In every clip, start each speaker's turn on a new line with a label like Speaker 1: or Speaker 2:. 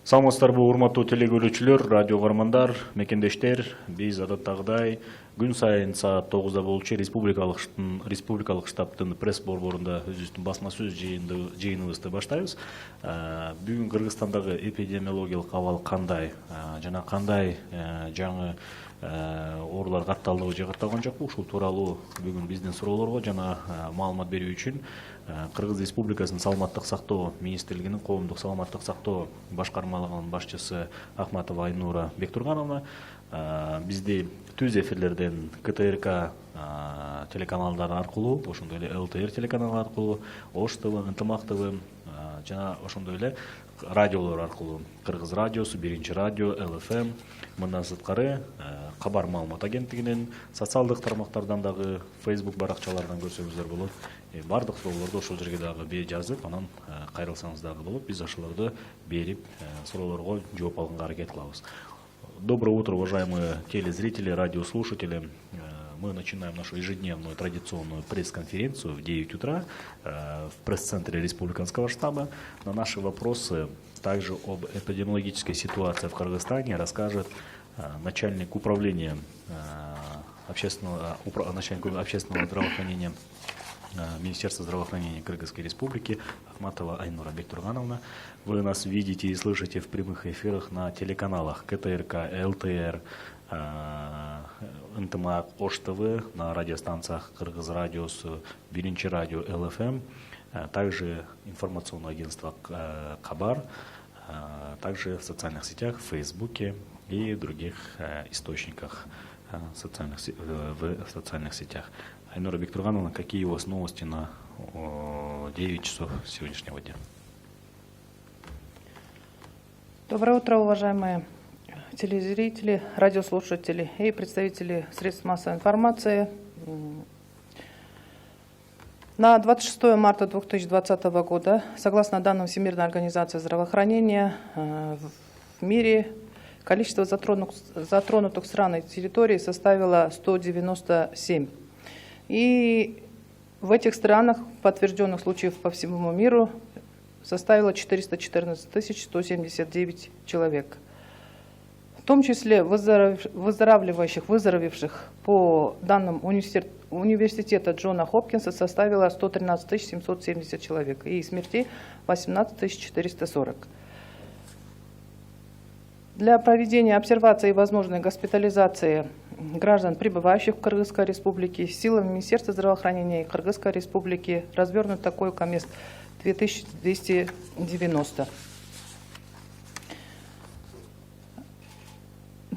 Speaker 1: Саламатсыздарбы урматтуу телекөрүүчүлөр, радио каармандар, мекендештер. Биз адаттагыдай күн сайын саат 9-да болчу республикалык штабтын пресс борборунда өзүбүздүн басма сөз жыйыныбызды баштайбыз. Бүгүн Кыргызстандагы эпидемиологиялык абал кандай жана кандай жаңы оорулар катталдыбы же катталган жокпу, ушул тууралуу бүгүн биздин суроолорго жана маалымат берүү үчүн Кыргыз Республикасынын Саламаттык сактоо министрлигинин коомдук саламаттык сактоо башкармалыгынын башчысы Ахматова Айнура Бектургановна бизди түз эфирлерден КТРК телеканалдары аркылуу, ошондой эле ЛТР телеканалы аркылуу, Ош ТВ, Ынтымак ТВ жана ошондой эле радиолор аркылуу Кыргыз радиосу, Биринчи радио, ЛФМ, мындан сырткары Кабар маалымат агенттигинин социалдык тармактардан дагы Facebook баракчаларынан көрсөңүздөр болот. Бардык суроолорду ошол жерге дагы жазып, анан кайрылсаңыз дагы болот. Биз ошолорду берип, суроолорго жооп алганга аракет кылабыз. Доброе утро, уважаемые телезрители, радиослушатели. Мы начинаем нашу ежедневную традиционную пресс-конференцию в 9 утра в пресс-центре Республиканского штаба. На наши вопросы также об эпидемиологической ситуации в Кыргызстане расскажет начальник управления общественного здравоохранения Министерства здравоохранения Кыргызской Республики Ахматова Айнура Бектургановна. Вы нас видите и слышите в прямых эфирах на телеканалах КТРК, ЛТР, НТМА, Ош ТВ, на радиостанциях Кыргыз радиосу, Биринчи радио, ЛФМ, также информационное агентство Кабар, также в социальных сетях, в Фейсбуке и других источниках в социальных сетях. Айнура Бектургановна, какие у вас новости на 9 часов сегодняшнего дня?
Speaker 2: Доброе утро, уважаемые телезрители, радиослушатели и представители средств массовой информации. На 26 марта 2020 года, согласно данным Всемирной организации здравоохранения, в мире количество затронутых стран и территорий составило 197. И в этих странах подтвержденных случаев по всему миру составило 414 179 человек. В том числе выздоравливших по данным университета Джона Хопкинса составило 113 770 человек и смертей 18 440. Для проведения обсервации и возможной госпитализации граждан, прибывающих в Кыргызской Республике, силами Министерства здравоохранения и Кыргызской Республики развернуто койко-мест 2290.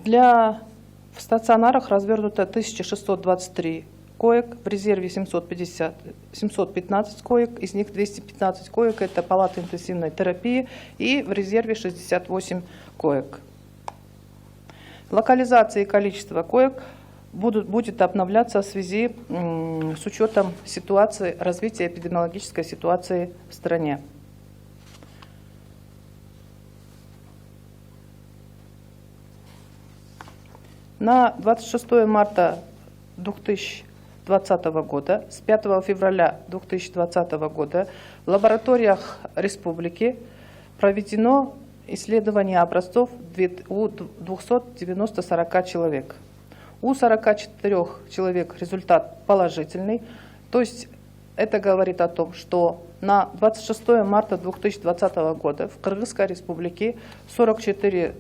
Speaker 2: В стационарах развернуто 1623 коек, в резерве 715 коек, из них 215 коек – это палаты интенсивной терапии, и в резерве 68 коек. Локализация и количество коек будет обновляться в связи с учетом ситуации, развития эпидемиологической ситуации в стране. На 26 марта 2020 года, с 5 февраля 2020 года в лабораториях республики проведено исследование образцов у 240 человек. У 44 человек результат положительный, то есть это говорит о том, что на 26 марта 2020 года в Кыргызской Республике 44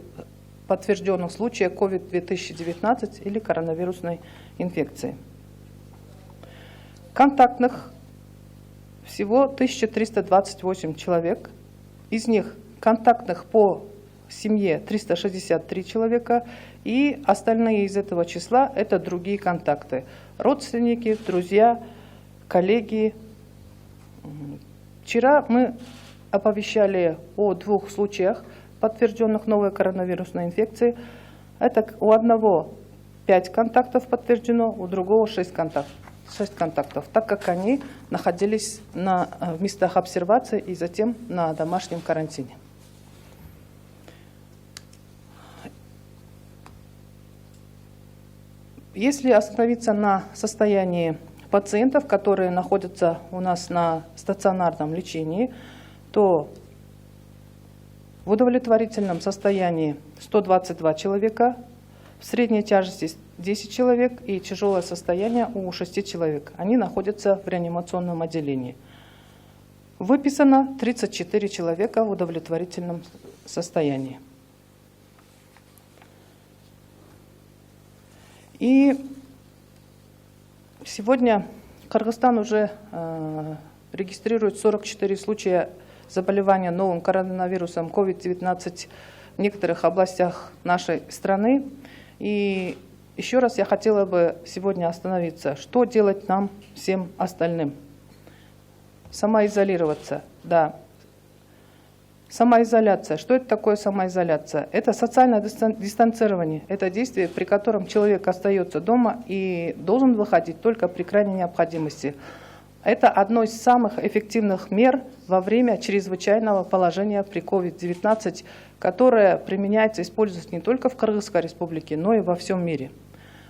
Speaker 2: подтвержденных случая COVID-2019 или коронавирусной инфекции. Контактных всего 1328 человек, из них контактных по семье 363 человека, и остальные из этого числа это другие контакты. Родственники, друзья, коллеги. Вчера мы оповещали о 2 случаях, подтвержденных новой коронавирусной инфекции. Это у одного 5 контактов подтверждено, у другого 6 контактов, так как они находились в местах обсервации и затем на домашнем карантине. Если остановиться на состоянии пациентов, которые находятся у нас на стационарном лечении, то в удовлетворительном состоянии 122 человека, в средней тяжести 10 человек и тяжелое состояние у 6 человек. Они находятся в реанимационном отделении. Выписано 34 человека в удовлетворительном состоянии. И сегодня Кыргызстан уже регистрирует 44 случая заболевания новым коронавирусом COVID-19 в некоторых областях нашей страны. И еще раз я хотела бы сегодня остановиться. Что делать нам, всем остальным? Самоизолироваться, да. Самоизоляция. Что это такое самоизоляция? Это социальное дистанцирование. Это действие, при котором человек остается дома и должен выходить только при крайней необходимости. Это одно из самых эффективных мер во время чрезвычайного положения при COVID-19, которое применяется, используется не только в Кыргызской республике, но и во всем мире.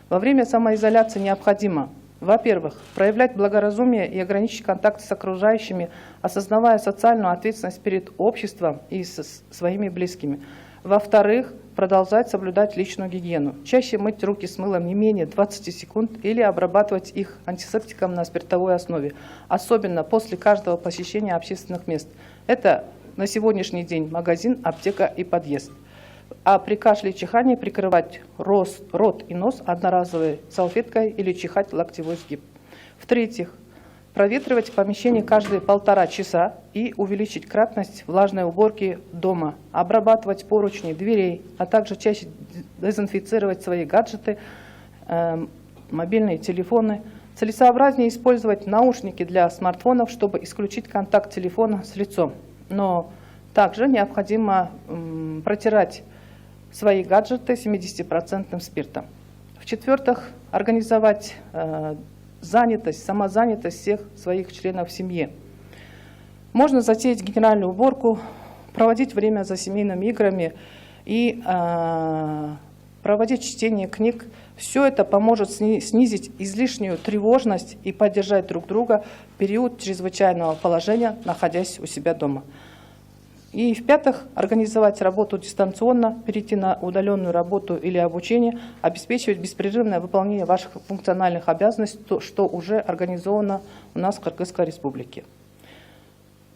Speaker 2: Во время самоизоляции необходимо, во-первых, проявлять благоразумие и ограничить контакт с окружающими, осознавая социальную ответственность перед обществом и со своими близкими. Во-вторых, продолжать соблюдать личную гигиену. Чаще мыть руки с мылом не менее 20 секунд или обрабатывать их антисептиком на спиртовой основе, особенно после каждого посещения общественных мест. Это на сегодняшний день магазин, аптека и подъезд. А при кашле и чихании прикрывать рот и нос одноразовой салфеткой или чихать локтевой сгиб. В-третьих, проветривать помещение каждые 1,5 часа и увеличить кратность влажной уборки дома, обрабатывать поручни, дверей, а также чаще дезинфицировать свои гаджеты, мобильные телефоны. Целесообразнее использовать наушники для смартфонов, чтобы исключить контакт телефона с лицом. Но также необходимо протирать свои гаджеты 70% спиртом. В-четвертых, организовать самозанятость всех своих членов семьи. Можно затеять генеральную уборку, проводить время за семейными играми и проводить чтение книг. Все это поможет снизить излишнюю тревожность и поддержать друг друга в период чрезвычайного положения, находясь у себя дома. И в-пятых, организовать работу дистанционно, перейти на удаленную работу или обучение, обеспечивать беспрерывное выполнение ваших функциональных обязанностей, что уже организовано у нас в Кыргызской республике.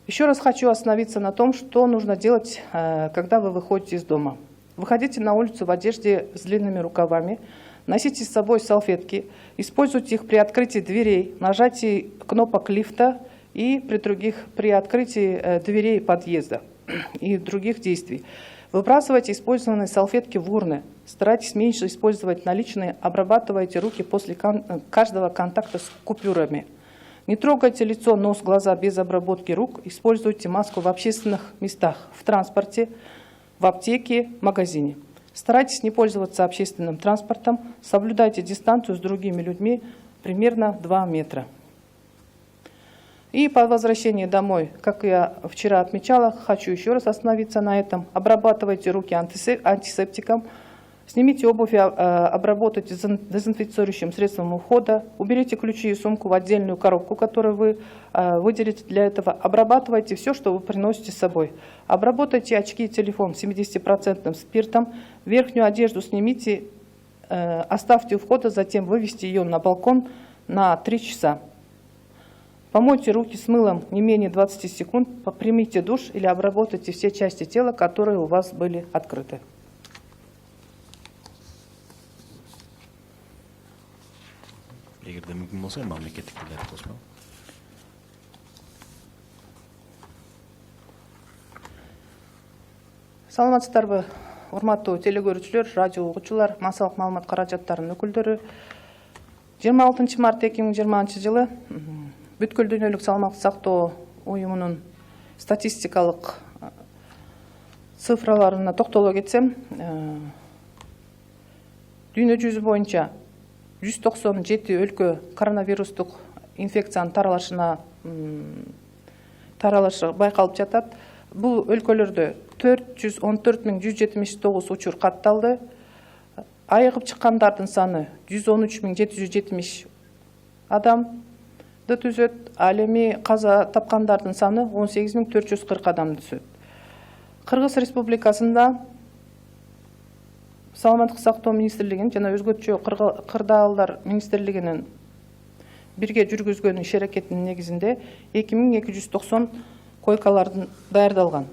Speaker 2: Еще раз хочу остановиться на том, что нужно делать, когда вы выходите из дома. Выходите на улицу в одежде с длинными рукавами, носите с собой салфетки, используйте их при открытии дверей, нажатии кнопок лифта и при открытии дверей подъезда и других действий. Выбрасывайте использованные салфетки в урны. Старайтесь меньше использовать наличные, обрабатывайте руки после каждого контакта с купюрами. Не трогайте лицо, нос, глаза без обработки рук. Используйте маску в общественных местах, в транспорте, в аптеке, в магазине. Старайтесь не пользоваться общественным транспортом. Соблюдайте дистанцию с другими людьми примерно 2 метра. И по возвращении домой, как я вчера отмечала, хочу еще раз остановиться на этом. Обрабатывайте руки антисептиком, снимите обувь, обработайте дезинфицирующим средством ухода, уберите ключи и сумку в отдельную коробку, которую вы выделите для этого. Обрабатывайте все, что вы приносите с собой. Обработайте очки и телефон 70% спиртом, верхнюю одежду снимите, оставьте у входа, затем вывести ее на балкон на 3 часа. Помойте руки с мылом не менее 20 секунд, примите душ или обработайте все части тела, которые у вас были открыты.
Speaker 1: Эгерде мүмкүн болсо, мамлекеттик тилдерди космолу.
Speaker 2: Саламатсыздарбы, урматтуу телегөрүүчүлөр, радио угуучулар, массалык маалымат каражаттарынын өкүлдөрү. 26 март 2020 жылы бүткүл дүйнөлүк саламаттык сактоо уюмунун статистикалык цифраларына токтоло кетсем, дүйнө жүзү боюнча 197 өлкө коронавирустук инфекциянын таралышы байкалып жатат. Бул өлкөлөрдө 414.179 учур катталды. Айыгып чыккандардын саны 113.770 адамды түзөт. Ал эми каза тапкандардын саны 18.440 адамды түзөт. Кыргыз Республикасында Саламаттык сактоо министрлигинин жана өзгөчө кырдаалдар министрлигинин бирге жүргүзгөн иш аракетинин негизинде 2290 койкалардын даярдалган.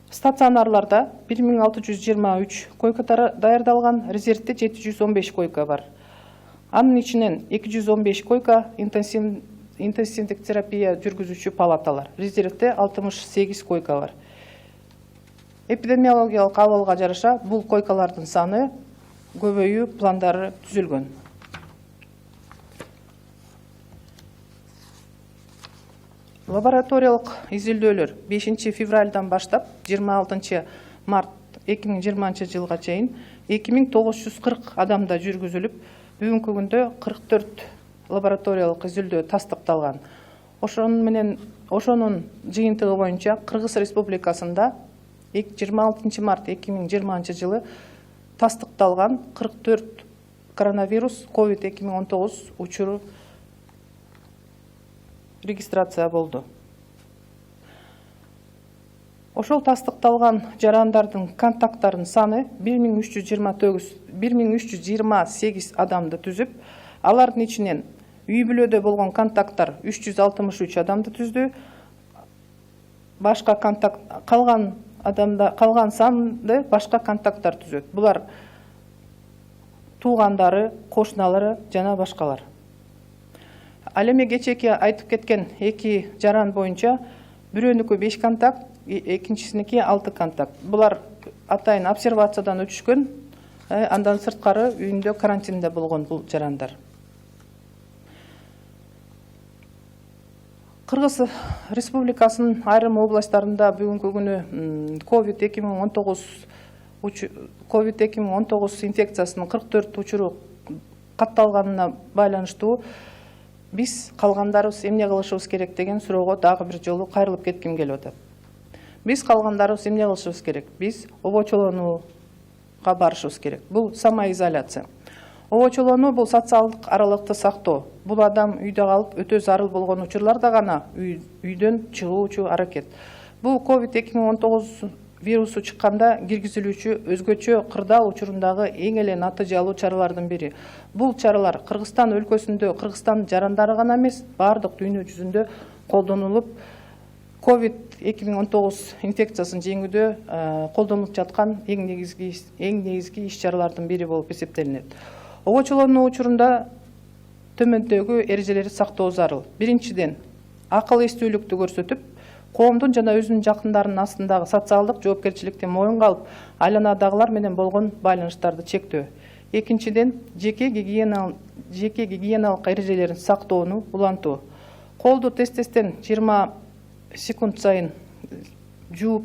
Speaker 2: Стационарларда 1623 койка даярдалган, резервде 715 койка бар. Анын ичинен 215 койка интенсивдик терапия жүргүзүүчү палаталар, резервде 68 койка бар. Эпидемиологиялык абалга жараша бул койкалардын саны көбөйүү пландары түзүлгөн. Лабораториялык изилдөөлөр 5 февралдан баштап 26 март 2020 жылга чейин 2940 адамда жүргүзүлүп, бүгүнкү күндө 44 лабораториялык изилдөө тастыкталган. Ошонун жыйынтыгы боюнча Кыргыз Республикасында 26 март 2020 жылы тастыкталган 44 коронавирус COVID-2019 учуру регистрация болду. Ошол тастыкталган жарандардын контакттарынын саны 1328 адамды түзүп, алардын ичинен үй бүлөдө болгон контакттар 363 адамды түздү. Башка контакт калган санды башка контакттар түзөт. Булар туугандары, кошуналары жана башкалар. Ал эми кечээки айтып кеткен 2 жаран боюнча бирөөнүкү 5 контакт, экинчисиники 6 контакт. Булар атайын обсервациядан өтүшкөн, андан сырткары үйүндө карантинде болгон бул жарандар. Кыргыз Республикасынын айрым областтарында бүгүнкү күнү COVID-2019 инфекциясынын 44 учуру катталганына байланыштуу биз калгандарыбыз эмне кылышыбыз керек деген суроого дагы бир жолу кайрылып кетким келип атат. Биз калгандарыбыз эмне кылышыбыз керек? Биз обочолонууга барышыбыз керек. Бул самоизоляция. Обочолонуу бул социалдык аралыкты сактоо. Бул адам үйдө калып өтө зарыл болгон учурларда гана үйдөн чыгуучу аракет. Бул COVID-2019 вирусу чыкканда киргизилүүчү өзгөчө кырдаал учурундагы эң эле натыйжалуу чаралардын бири. Бул чаралар Кыргызстан өлкөсүндө Кыргызстан жарандары гана эмес, бардык дүйнө жүзүндө колдонулуп, COVID-2019 инфекциясын жеңүүдө колдонулуп жаткан эң негизги иш-чаралардын бири болуп эсептелинет. Обочолонуу учурунда төмөндөгү эрежелерди сактоо зарыл. Биринчиден, акыл эстүүлүктү көрсөтүп, коомдун жана өзүнүн жакындарынын астындагы социалдык жоопкерчиликти моюнга алып, айланадагылар менен болгон байланыштарды чектөө. Экинчиден, жеке гигиеналык эрежелерин сактоону улантуу. Колду тез-тезден 20 секунд сайын жууп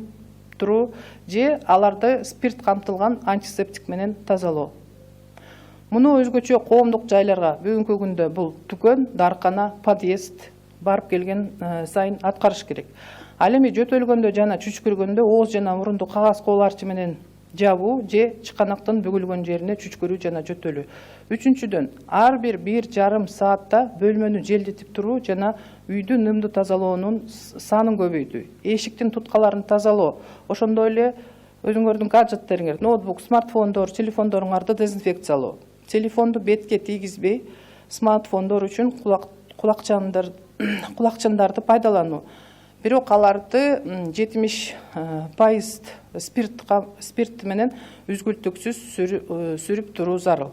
Speaker 2: туруу же аларды спирт камтылган антисептик менен тазалоо. Муну өзгөчө коомдук жайларга бүгүнкү күндө бул дүкөн, даркана, подъезд барып келген сайын аткарыш керек. Ал эми жөтөлгөндө жана чүчкүргөндө ооз жана мурунду кагаз кол-арчы менен жабуу же чыканактын бүгүлгөн жерине чүчкүрүү жана жөтөлүү. Үчүнчүдөн, ар бир 1,5 саатта бөлмөнү желдетип туруу жана үйдү нымды тазалоонун санын көбөйтүү. Эшиктин туткаларын тазалоо. Ошондой эле өзүңөрдүн гаджеттериңер, ноутбук, смартфондор, телефондоруңарды дезинфекциялоо. Телефонду бетке тийгизбей, смартфондор үчүн кулакчандарды пайдалануу. Бирок аларды 70% спирт менен үзгүлтүксүз сүрүп туруу зарыл.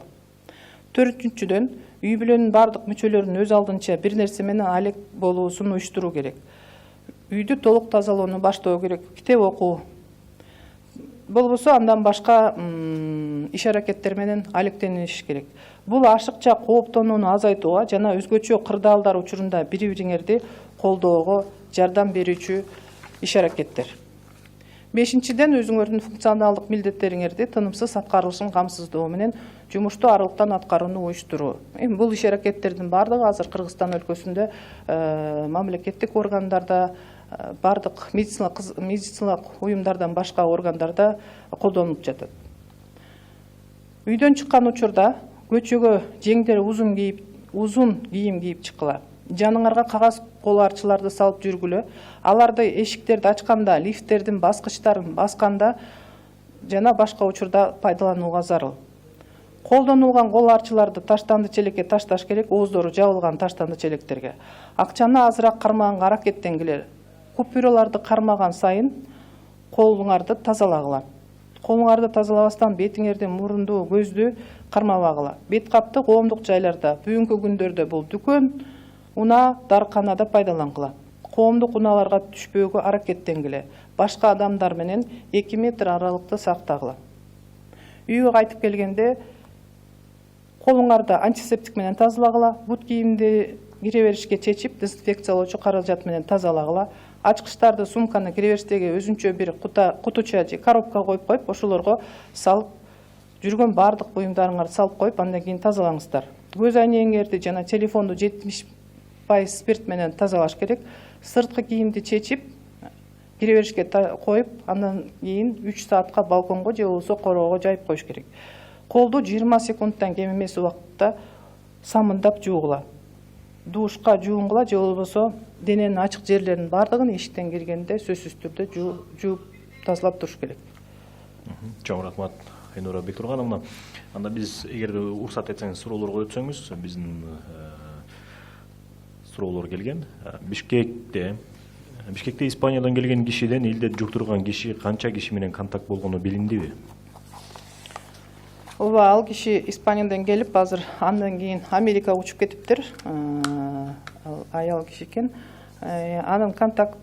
Speaker 2: Төртүнчүдөн, үй бүлөнүн бардык мүчөлөрүнүн өз алдынча бир нерсе менен алек болуусун уюштуруу керек. Үйдү толук тазалоону баштоо керек, китеп окуу. Болбосо андан башка иш аракеттер менен алектениш керек. Бул ашыкча кооптонууну азайтууга жана өзгөчө кырдаалдар учурунда бири-бириңерди колдоого жардам берүүчү иш аракеттер. Бешинчиден, өзүңөрдүн функционалдык милдеттериңерди тынымсыз аткарылышын камсыздоо менен жумушту аралыктан аткарууну уюштуруу. Бул иш аракеттердин бардыгы азыр Кыргызстан өлкөсүндө мамлекеттик органдарда, бардык медициналык уюмдардан башка органдарда колдонулуп жатат. Үйдөн чыккан учурда көчөгө жеңдер узун кийим кийип чыккыла. жаныңарга кагаз кол арчыларды салып жүргүлө. Аларды эшиктерди ачканда, лифттердин баскычтарын басканда жана башка учурда пайдаланууга зарыл. Колдонулган кол арчыларды таштанды челекке ташташ керек, ооздору жабылган таштанды челектерге. Акчаны азыраак кармаганга аракеттенгиле. Купюраларды кармаган сайын колуңарды тазалагыла. Колуңарды тазалабастан бетиңерди, мурунду, көздү кармабагыла. Бет капты коомдук жайларда, бүгүнкү күндөрдө бул дүкөн, уна, дарканада пайдалангыла. Коомдук унааларга түшпөөгө аракеттенгиле. Башка адамдар менен 2 метр аралыкты сактагыла. Үйгө кайтып келгенде колуңарды антисептик менен тазалагыла. Бут кийимди кире беришке чечип, дезинфекциялоочу каражат менен тазалагыла. Ачкычтарды, сумканы кире бериштеги өзүнчө бир кутуча же коробка коюп, ошолорго салып жүргөн бардык буюмдарыңарды салып коюп, андан кийин тазалаңыздар. Көз айнеңерди жана телефонду 70% спирт менен тазалаш керек. Сырткы кийимди чечип, кире беришке коюп, андан кийин 3 саатка балконго же болбосо короого жайып коюш керек. Колду 20 секундтан кем эмес убакытта самындап жуугула. Душка жуугула же болбосо дененин ачык жерлеринин бардыгын эшиктен киргенде сөзсүз түрдө жууп тазалап туруш керек.
Speaker 1: Чоң рахмат Айнура Бектургановна. Анда биз эгерде уруксат этсеңиз суроолорго өтсөңүз, биздин суроолор келген. Бишкекте Испаниядан келген кишиден элде жуктурган киши канча киши менен контакт болгону билиндиби?
Speaker 2: Ооба, ал киши Испаниядан келип, азыр андан кийин Америкага учуп кетиптир. Аял киши экен. Анын контакт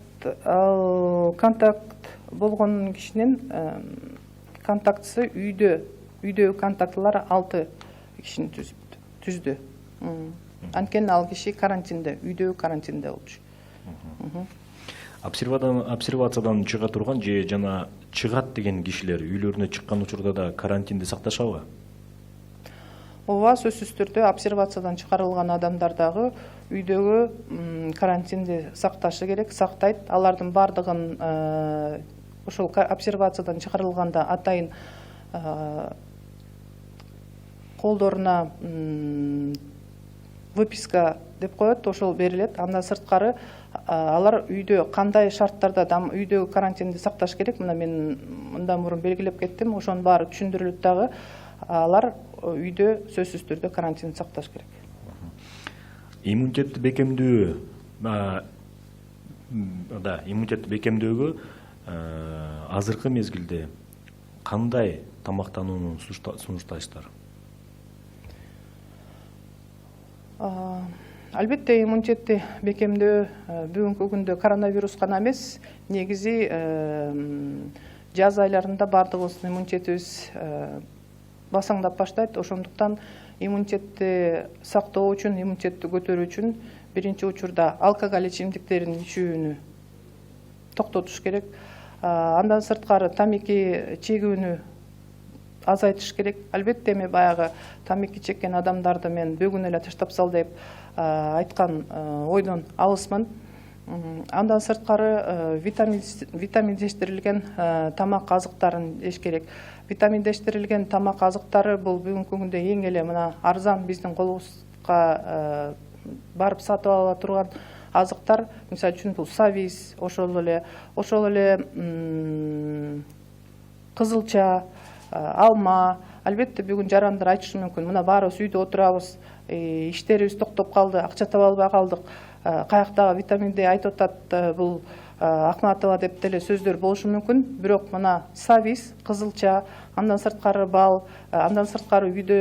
Speaker 2: болгон кишинин контактысы үйдөгү контактылар 6 кишини түздү. Анткени ал киши карантинде, үйдөгү карантинде болчу.
Speaker 1: Обсервациядан чыга турган же жана чыгат деген кишилер үйлөрүнө чыккан учурда да карантинди сакташабы?
Speaker 2: Ооба, сөзсүз түрдө обсервациядан чыгарылган адамдар дагы үйдөгү карантинди сакташы керек, сактайт. Алардын бардыгын ошол обсервациядан чыгарылганда атайын колдоруна выписка деп коет, ошол берилет. Андан сырткары алар үйдө кандай шарттарда үйдөгү карантинди сакташ керек, мына мен мындан мурун белгилеп кеттим, ошонун баары түшүндүрүлөт дагы. Алар үйдө сөзсүз түрдө карантинди сакташ керек.
Speaker 1: Иммунитетти бекемдөөгө азыркы мезгилде кандай тамактанууну сунуштайсыздар?
Speaker 2: Албетте, иммунитетти бекемдөө бүгүнкү күндө коронавирус гана эмес, негизи жаз айларында бардыгыбыздын иммунитетибиз басаңдап баштайт. Ошондуктан иммунитетти сактоо үчүн, иммунитетти көтөрүү үчүн биринчи учурда алкоголь ичимдиктерин ичүүнү токтотуш керек. Андан сырткары тамеки чегүүнү азайтыш керек. Албетте, эми баягы тамеки чеккен адамдарды мен бөгүн эле таштап сал деп айткан ойдон алысмын. Андан сырткары витаминдештирилген тамак азыктарын жеш керек. Витаминдештирилген тамак азыктары бул бүгүнкү күндө эң эле мына арзан биздин колубузга барып сатып ала турган азыктар. Мисалы үчүн бул савис, ошол эле кызылча, алма. Албетте бүгүн жарандар айтышы мүмкүн. Мына баарыбыз үйдө отурабыз, иштерибиз токтоп калды, акча таба албай калдык. Каяктагы витаминди айтып атат, бул Акматова деп деле сөздөр болушу мүмкүн. Бирок мына савис, кызылча, андан сырткары бал, андан сырткары үйдө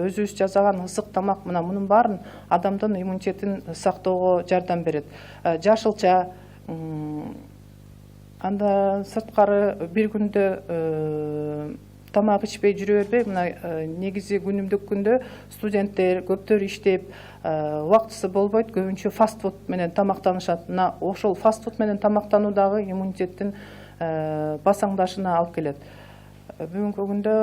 Speaker 2: өзүбүз жасаган ысык тамак, мына мунун баарын адамдын иммунитетин сактоого жардам берет. Жашылча, андан сырткары бир күндө тамак ичпей жүрө бербей, мына негизи күнүмдүк күндө студенттер көптөр иштеп, убактысы болбойт, көбүнчө фастфуд менен тамактанышат. Мына ошол фастфуд менен тамактануу дагы иммунитеттин басаңдашына алып келет. Бүгүнкү күндө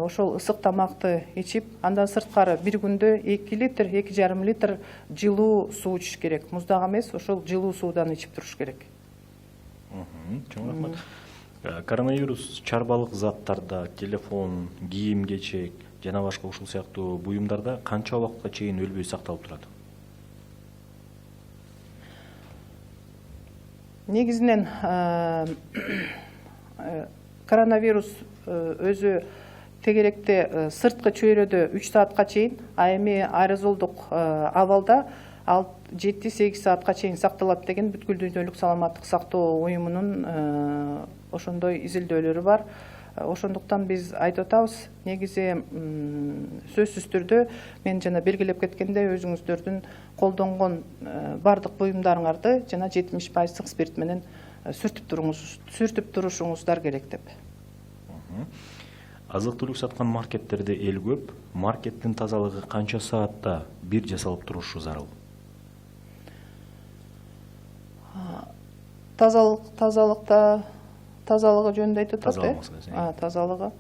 Speaker 2: ошол ысык тамакты ичип, андан сырткары бир күндө 2 литр, 2,5 литр жылуу суу ичиш керек. Муздак эмес, ошол жылуу суудан ичип туруш керек.
Speaker 1: Чоң рахмат. Коронавирус чарбалык заттарда, телефон, кийим-кечек жана башка ушул сыяктуу буюмдарда канча убакытка чейин өлбөй сакталып турат?
Speaker 2: Негізінен коронавирус өзі тегеректе сыртқы чөйрөдө 3 саатка чейин, а эми аэрозолдук абалда 7-8 саатка чейин сакталат деген бүткүл дүйнөлүк саламаттык сактоо уюмунун ошондой изилдөөлөрү бар. Ошондуктан биз айтып атабыз, негизи сөзсүз түрдө мен жана белгилеп кеткендей өзүңүздөрдүн колдонгон бардык буюмдарыңарды жана 70% спирт менен сүртүп турушуңуздар керек деп.
Speaker 1: Азык-түлүк саткан маркеттерде эл көп. Маркеттин тазалыгы канча саатта бир жасалып турушу зарыл?
Speaker 2: Тазалыгы жөнүндө айтып атат, тазалыгы.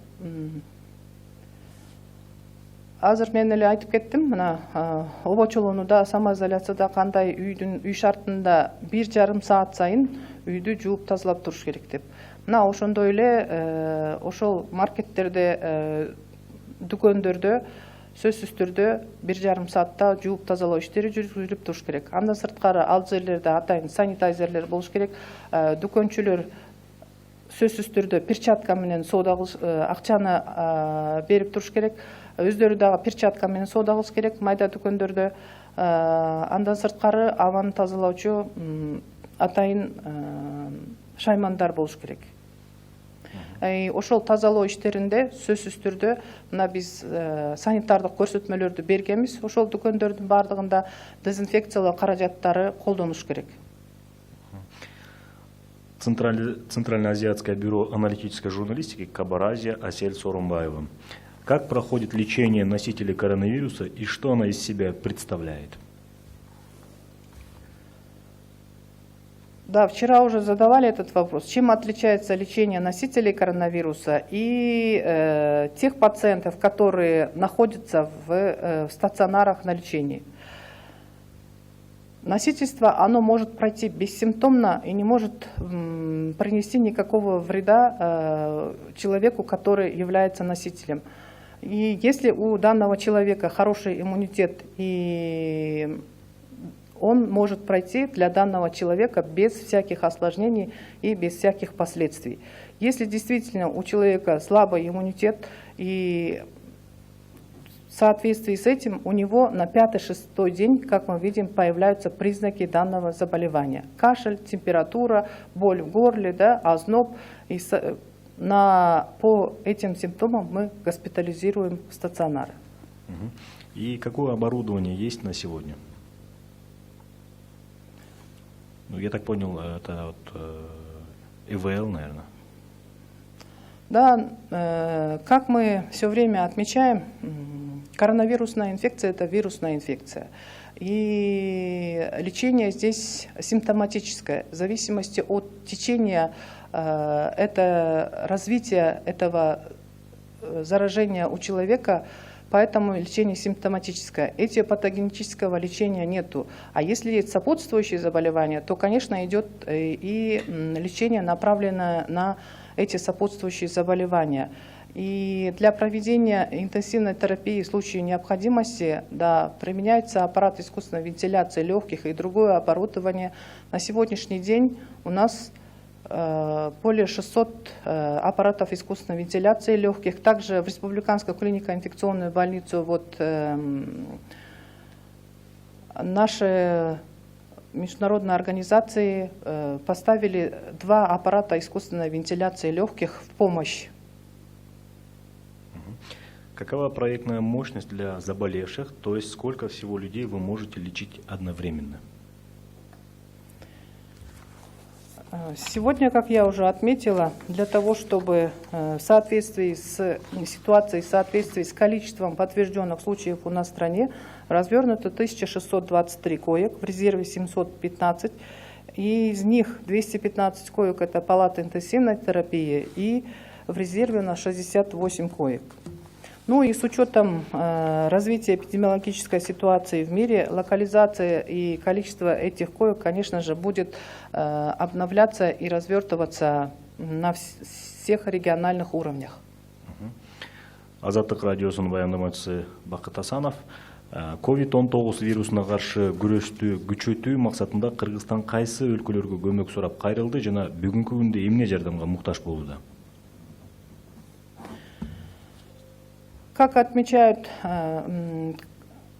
Speaker 2: Азыр мен эле айтып кеттим, мына обочолонууда, самоизоляцияда кандай үй шартында 1,5 саат сайын үйдү жууп тазалап туруш керек деп. Мына ошондой эле ошол маркеттерде, дүкөндөрдө сөзсүз түрдө 1,5 саатта жууп тазалоо иштери жүргүзүлүп туруш керек. Андан сырткары ал жерлерде атайын санитайзерлер болуш керек. Дүкөнчүлөр сөзсүз түрдө перчатка менен соода акчаны берип туруш керек. Өздөрү дагы перчатка менен соода кылыш керек майда дүкөндөрдө. Андан сырткары абаны тазалоочу атайын шаймандар болуш керек. Ошол тазалоо иштеринде сөзсүз түрдө мына биз санитардык көрсөтмөлөрдү бергенбиз. Ошол дүкөндөрдүн бардыгында дезинфекциялоо каражаттары колдонуш керек.
Speaker 1: Центральноазиатское бюро аналитической журналистики Кабаразия Асель Сооронбаева. Как проходит лечение носителей коронавируса и что она из себя представляет?
Speaker 2: Да, вчера уже задавали этот вопрос. Чем отличается лечение носителей коронавируса и тех пациентов, которые находятся в стационарах на лечении? Носительство, оно может пройти бессимптомно и не может принести никакого вреда человеку, который является носителем. И если у данного человека хороший иммунитет, и он может пройти для данного человека без всяких осложнений и без всяких последствий. Если действительно у человека слабый иммунитет, и в соответствии с этим у него на 5-6 день, как мы видим, появляются признаки данного заболевания. Кашель, температура, боль в горле, да, озноб. И по этим симптомам мы госпитализируем в стационары.
Speaker 1: И какое оборудование есть на сегодня? Ну, я так понял, это вот ИВЛ, наверное.
Speaker 2: Да, как мы все время отмечаем, коронавирусная инфекция – это вирусная инфекция. И лечение здесь симптоматическое. В зависимости от течения, это развития этого заражения у человека, поэтому лечение симптоматическое. Этиопатогенетического лечения нету. А если есть сопутствующие заболевания, то, конечно, идет и лечение, направленное на эти сопутствующие заболевания. И для проведения интенсивной терапии в случае необходимости, да, применяется аппарат искусственной вентиляции легких и другое оборудование. На сегодняшний день у нас более 600 аппаратов искусственной вентиляции легких. Также в Республиканскую клинико-инфекционную больницу наши международные организации поставили 2 аппарата искусственной вентиляции легких в помощь.
Speaker 1: Какова проектная мощность для заболевших, то есть сколько всего людей вы можете лечить одновременно?
Speaker 2: Сегодня, как я уже отметила, для того, чтобы в соответствии с ситуацией, в соответствии с количеством подтвержденных случаев у нас в стране, развернуто 1623 коек, в резерве 715, и из них 215 коек – это палаты интенсивной терапии, и в резерве у нас 68 коек. Ну и с учетом развития эпидемиологической ситуации в мире, локализация и количество этих коек, конечно же, будет обновляться и развертываться на всех региональных уровнях.
Speaker 1: Азаттык радиосунун баяндамачысы Бакыт Асанов. COVID-19 вирусуна каршы күрөштү күчөтүү максатында Кыргызстан кайсы өлкөлөргө көмөк сурап кайрылды жана бүгүнкү күндө эмне жардамга муктаж болууда?
Speaker 2: Как отмечают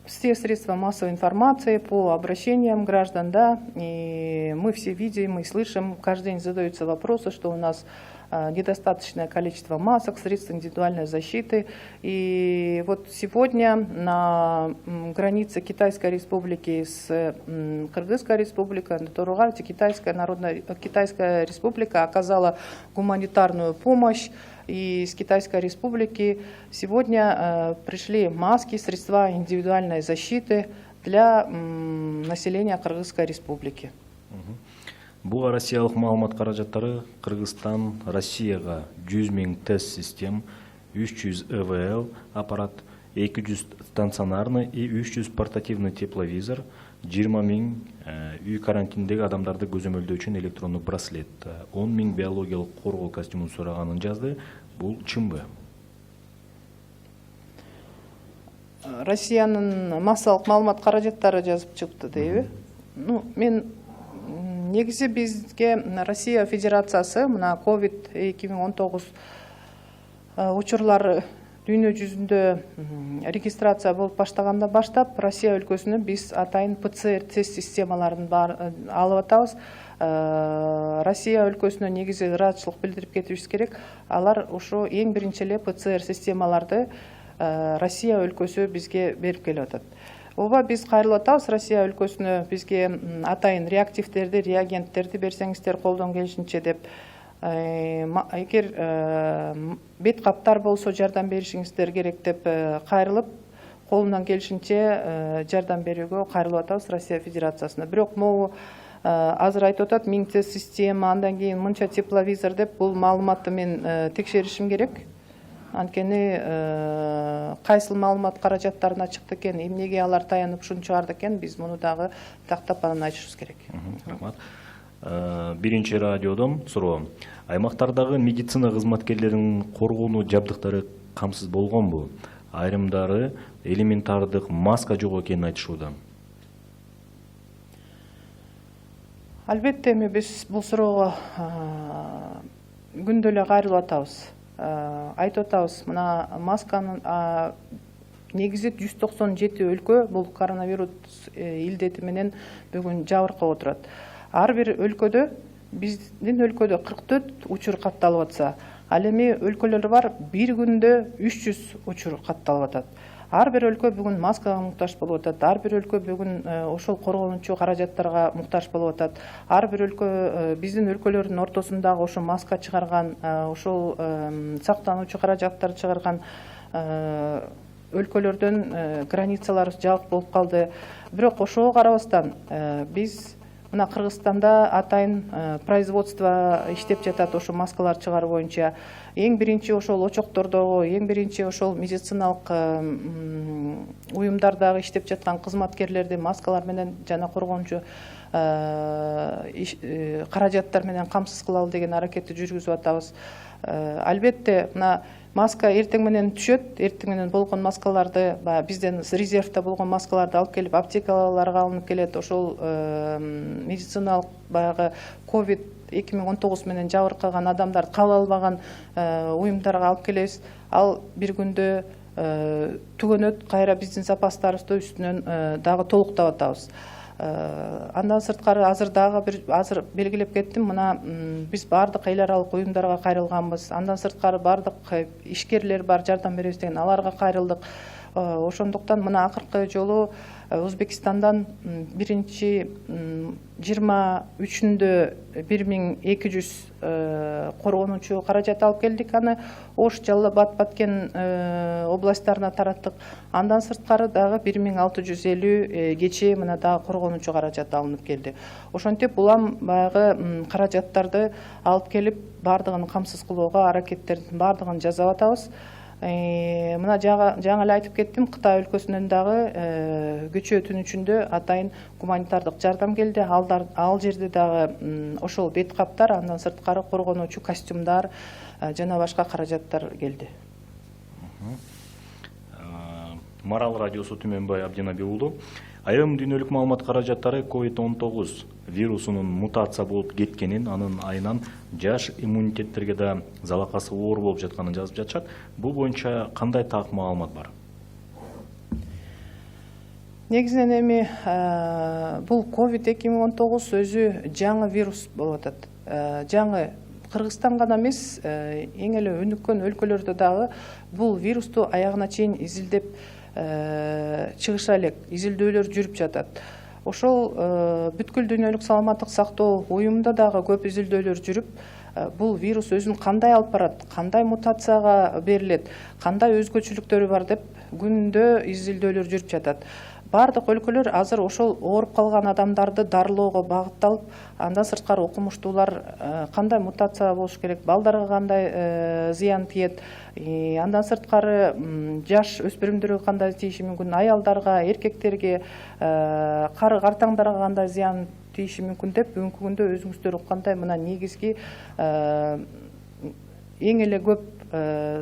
Speaker 2: все средства массовой информации по обращениям граждан, да, и мы все видим и слышим, каждый день задаются вопросы, что у нас недостаточное количество масок, средств индивидуальной защиты. И вот сегодня на границе Китайской Республики с Кыргызской Республикой, на Туругарте, Китайская Республика оказала гуманитарную помощь. И с Китайской Республики сегодня пришли маски, средства индивидуальной защиты для населения Кыргызской Республики.
Speaker 1: Буга Россиялык маалымат каражаттары Кыргызстан Россияга 100 000 тест систем, 300 ЭВЛ аппарат, 200 стационарный и 300 портативный тепловизор, 20 000 үй карантиндеги адамдарды көзөмөлдөө үчүн электрондуу браслет, 10 000 биологиялык коргоо костюмун сураганын жазды. Бул чынбы?
Speaker 2: Россиянын массалык маалымат каражаттары жазып чыкты дейби? Мен негизи бизге Россия Федерациясы мына COVID-2019 учурлары дүйнө жүзүндө регистрация болуп баштаганда баштап Россия өлкөсүнө биз атайын ПЦР тест системаларын алып атабыз. Россия өлкөсүнө негизи ыраазычылык билдирип кетишибиз керек. Алар ошо эң биринчи эле ПЦР системаларды Россия өлкөсү бизге берип келип атат. Ооба биз кайрылып атабыз Россия өлкөсүнө бизге атайын реактивтерди, реагенттерди берсеңиздер колдон келишинче деп. Эгер бет каптар болсо жардам беришиңиздер керек деп кайрылып, колунан келишинче жардам берүүгө кайрылып атабыз Россия Федерациясына. Бирок могу азыр айтып атат 1000 тест система, андан кийин мынча тепловизор деп, бул маалыматты мен текшеришим керек. Анткени кайсыл маалымат каражаттарына чыкты экен, эмнеге алар таянып ушуну чыгарды экен, биз муну дагы тактап анан айтышыбыз керек.
Speaker 1: Рахмат. Биринчи радиодон суроо. Аймактардагы медицина кызматкерлеринин коргонуу жабдыктары камсыз болгонбу? Айрымдары элементардык маска жок экенин айтышууда.
Speaker 2: Албетте, эми биз бул суроого күндө эле кайрылып атабыз. Айтып атабыз, мына масканын негизи 197 өлкө бул коронавирус илдети менен бүгүн жабыркап отурат. Ар бир өлкөдө, биздин өлкөдө 44 учур катталып атса, ал эми өлкөлөр бар, бир күндө 300 учур катталып атат. Ар бир өлкө бүгүн маскага муктаж болуп атат. Ар бир өлкө бүгүн ошол коргонуучу каражаттарга муктаж болуп атат. Ар бир өлкө биздин өлкөлөрдүн ортосундагы ошо маска чыгарган, ошол сактануучу каражаттарды чыгарган өлкөлөрдөн границалар жабык болуп калды. Бирок ошого карабастан биз мына Кыргызстанда атайын производство иштеп жатат ошо маскалар чыгаруу боюнча. Эң биринчи ошол очоктордогу, эң биринчи ошол медициналык уюмдардагы иштеп жаткан кызматкерлерди маскалар менен жана коргонуучу каражаттар менен камсыз кылалы деген аракетти жүргүзүп атабыз. Албетте, мына маска эртең менен түшөт, эртең менен болгон маскаларды, бизден резервде болгон маскаларды алып келип аптекаларга алынып келет. Ошол медициналык баягы COVID-2019 менен жабыркаган адамдарды кабыл албаган уюмдарга алып келебиз. Ал бир күндө түгөнөт, кайра биздин запастарыбызды үстүнөн дагы толуктап атабыз. Андан сырткары азыр белгилеп кеттим, мына биз бардык эл аралык уюмдарга кайрылганбыз. Андан сырткары бардык ишкерлер бар, жардам беребиз деген, аларга кайрылдык. Ошондуктан мына акыркы жолу Өзбекстандан биринчи 23-үндө 1200 коргонуучу каражат алып келдик. Аны Ош, Жалал Абад, Баткен областтарына тараттык. Андан сырткары дагы 1650 кечээ мына дагы коргонуучу каражат алынып келди. Ошентип улам баягы каражаттарды алып келип бардыгын камсыз кылууга аракеттердин бардыгын жасап атабыз. Мына жаңа эле айтып кеттим, Кытай өлкөсүнөн дагы көчөтүнүчүндө атайын гуманитардык жардам келди. Ал жерде дагы ошол бет каптар, андан сырткары коргонуучу костюмдар жана башка каражаттар келди.
Speaker 1: Марал радиосу Түменбай Абдинаби уулу. Айрым дүйнөлүк маалымат каражаттары COVID-19 вирусунун мутация болуп кеткенин, анын айынан жаш иммунитеттерге да залакасы оор болуп жатканын жазып жатышат. Бул боюнча кандай так маалымат бар?
Speaker 2: Негизинен эми бул COVID-2019 өзү жаңы вирус болуп атат. Жаңы Кыргызстан гана эмес, эң эле өнүккөн өлкөлөрдө дагы бул вирусту аягына чейин изилдеп чыгыша элек, изилдөөлөр жүрүп жатат. Ошол бүткүл дүйнөлүк саламаттык сактоо уюмунда дагы көп изилдөөлөр жүрүп, бул вирус өзүн кандай алып барат, кандай мутацияга берилет, кандай өзгөчөлүктөрү бар деп күндө изилдөөлөр жүрүп жатат. Бардык өлкөлөр азыр ошол ооруп калган адамдарды дарылоого багытталып, андан сырткары окумуштуулар кандай мутация болуш керек, балдарга кандай зыян тиет, андан сырткары жаш өспүрүмдөргө кандай тийиши мүмкүн, аялдарга, эркектерге, кары картаңдарга кандай зыян тийиши мүмкүн деп бүгүнкү күндө өзүңүздөр уккандай мына негизги эң эле көп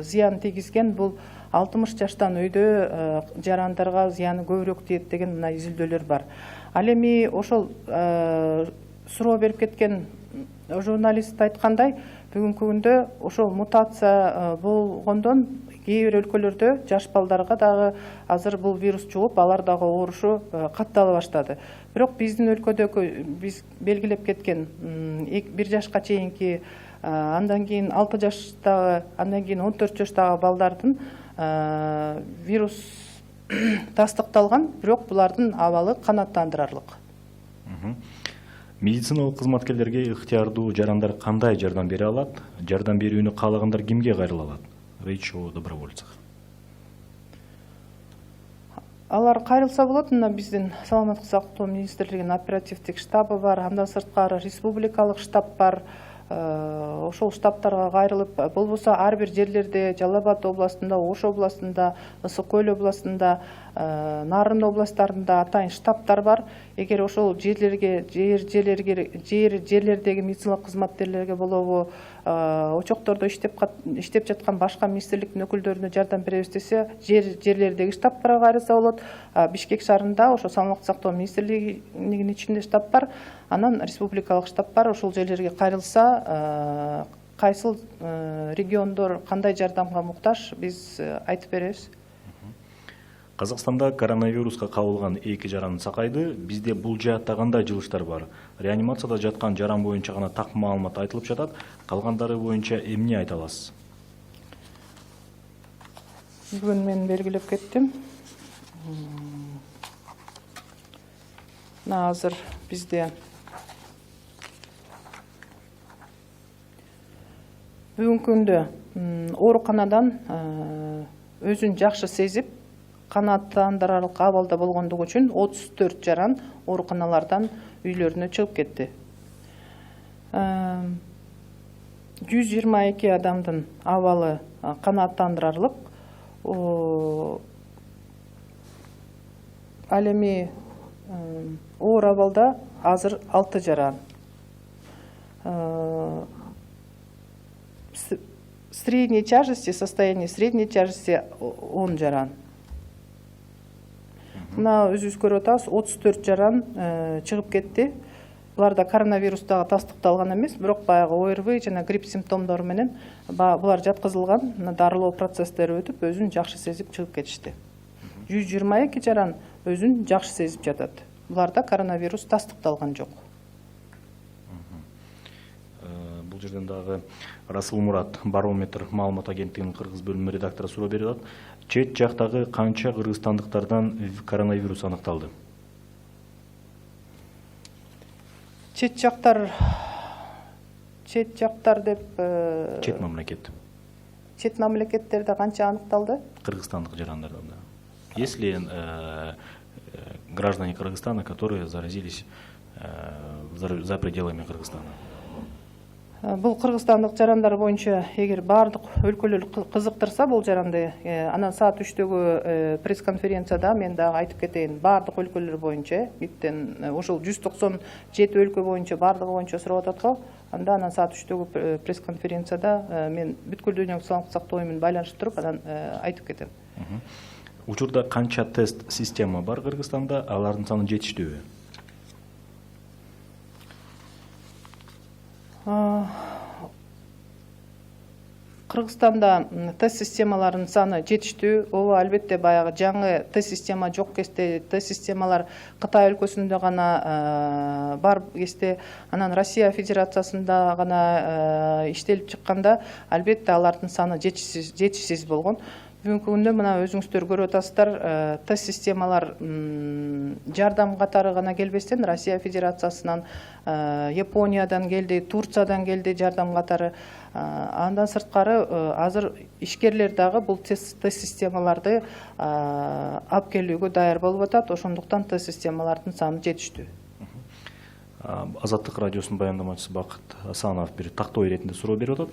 Speaker 2: зыян тийгизген бул 60 жаштан өйдө жарандарга зыяны көбүрөөк тиет деген мына изилдөөлөр бар. Ал эми ошол суроо берип кеткен журналист айткандай, бүгүнкү күндө ошол мутация болгондон кээ бир өлкөлөрдө жаш балдарга дагы азыр бул вирус чугуп, алар дагы оорушу каттала баштады. Бирок биздин өлкөдөгү биз белгилеп кеткен 1 жашка чейинки, андан кийин 6 жаштагы, андан кийин 14 жаштагы балдардын вирус тастыкталган, бирок булардын абалы канааттандырарлык.
Speaker 1: Медициналык кызматкерлерге ыктыярдуу жарандар кандай жардам бере алат? Жардам берүүнү каалагандар кимге кайрыла алат? Речь о добровольцах.
Speaker 2: Алар кайрылса болот. Мына биздин саламаттык сактоо министрлигинин оперативдик штабы бар, андан сырткары республикалык штаб бар. Ошол штабтарга кайрылып, болбосо ар бир жерлерде Жалал Абад областында, Ош областында, Ысык Көл областында, Нарын областтарында атайын штабтар бар. Эгер ошол жерлердеги медициналык кызматкерлерге болобу, очоктордо иштеп жаткан башка министрликтин өкүлдөрүнө жардам беребиз десе, жерлердеги штабтарга кайрылса болот. Бишкек шаарында ошо саламаттык сактоо министрлигинин ичинде штаб бар, анан республикалык штаб бар. Ошол жерлерге кайрылса, кайсыл региондор кандай жардамга муктаж, биз айтып беребиз.
Speaker 1: Казакстанда коронавируска кабылган 2 жаран сакайды. Бизде бул жаатта кандай жылыштар бар? Реанимацияда жаткан жаран боюнча гана так маалымат айтылып жатат. Калгандары боюнча эмне айта аласыз?
Speaker 2: Бүгүн мен белгилеп кеттим. Азыр бизде бүгүнкү күндө ооруканадан өзүн жакшы сезип, канааттандырарлык абалда болгондугу үчүн 34 жаран ооруканалардан үйлөрүнө чыгып кетти. 122 адамдын абалы канааттандырарлык. Ал эми оор абалда азыр 6 жаран. Средней тяжести, состояние средней тяжести 10 жаран. Мына өзүбүз көрүп атабыз, 34 жаран чыгып кетти. Буларда коронавирус дагы тастыкталган эмес, бирок баягы ОРВИ жана грипп симптомдору менен булар жаткызылган, дарылоо процесстери өтүп, өзүн жакшы сезип чыгып кетишти. 122 жаран өзүн жакшы сезип жатат. Буларда коронавирус тастыкталган жок.
Speaker 1: Бул жерден дагы Расул Мурат, Барометр маалымат агенттигинин кыргыз бөлүмү редактору суроо берип атат. Чет жактагы канча кыргызстандыктардан коронавирус аныкталды?
Speaker 2: Чет жактар деп
Speaker 1: Чет мамлекет.
Speaker 2: Чет мамлекеттерде канча аныкталды?
Speaker 1: Кыргызстандык жарандардан да. Есть ли граждане Кыргызстана, которые заразились за пределами Кыргызстана?
Speaker 2: Бул кыргызстандык жарандар боюнча эгер бардык өлкөлөр кызыктырса бул жаранды, анан саат 3-төгү пресс-конференцияда мен дагы айтып кетейин. Бардык өлкөлөр боюнча, биттен ошол 197 өлкө боюнча бардыгы боюнча сурап атат го. Анда анан саат 3-төгү пресс-конференцияда мен бүткүл дүйнөлүк саламаттык сактоо уюмун байланыштырып анан айтып кетем.
Speaker 1: Учурда канча тест система бар Кыргызстанда, алардын саны жетиштүүбү?
Speaker 2: Кыргызстанда тест системаларынын саны жетиштүү. Ооба, албетте баягы жаңы тест система жок кезде тест системалар Кытай өлкөсүндө гана бар кезде, анан Россия Федерациясында гана иштелип чыкканда, албетте алардын саны жетишсиз болгон. Бүгүнкү күндө мына өзүңүздөр көрүп атасыздар, тест системалар жардам катары гана келбестен Россия Федерациясынан, Япониядан келди, Турциядан келди жардам катары. Андан сырткары азыр ишкерлер дагы бул тест системаларды алып келүүгө даяр болуп атат. Ошондуктан тест системалардын саны жетиштүү.
Speaker 1: Азаттык радиосунун баяндамачысы Бакыт Асанов бир тактоо иретинде суроо берип атат.